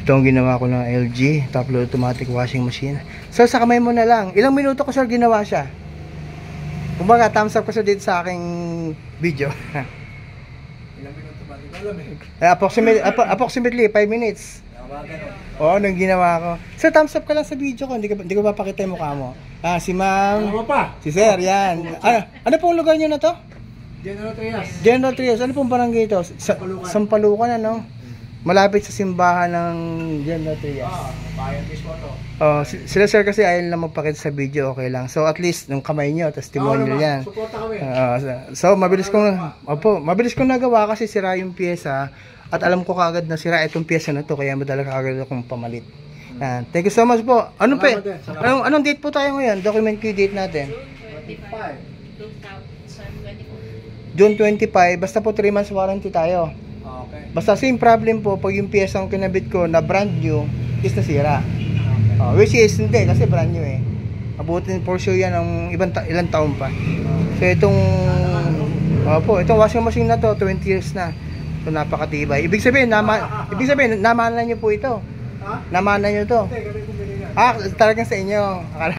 Ito ang ginawa ko ng LG top load automatic washing machine. Sir, sa kamay mo na lang. Ilang minuto ko sir ginawa siya? Kumbaga, thumbs up ko sir dito sa aking video. Ilang minuto ba? Hindi ko alam eh. Approximately 5 minutes. Oo, nung ginawa ko. Sir, thumbs up ka lang sa video ko. Hindi ko papakita yung mukha mo. Si ma'am. Ano pa? Si sir, yan. Ano pong lugar nyo na to? General Trias. General Trias. Ano pong barangay ito? Sampalucan, ano? Malapit sa simbahan ng General Trias. Bayan mismo to. Sila sir kasi ayaw lang magpakita sa video, okay lang. So at least nung kamay nyo, testimonial yan. Suporta kami. So mabilis kong nagawa kasi sira yung pyesa at alam ko kaagad na sira itong pyesa na to kaya madala kaagad akong pamalit. Thank you so much po. Anong date po tayo ngayon? Document key date natin. 25. June 25, basta po 3 months warranty tayo. Okay. Basta same problem po pag yung pyesa ang kinabit ko na brand new is nasira. Which is hindi kasi brand new eh. Abutin for sure yan ng ilang taon pa. So itong washing machine na to 20 years na. So napakatibay. Ibig sabihin namahalan niyo po ito. Namahalan niyo to. Hindi, kami bumili na. Talagang sa inyo.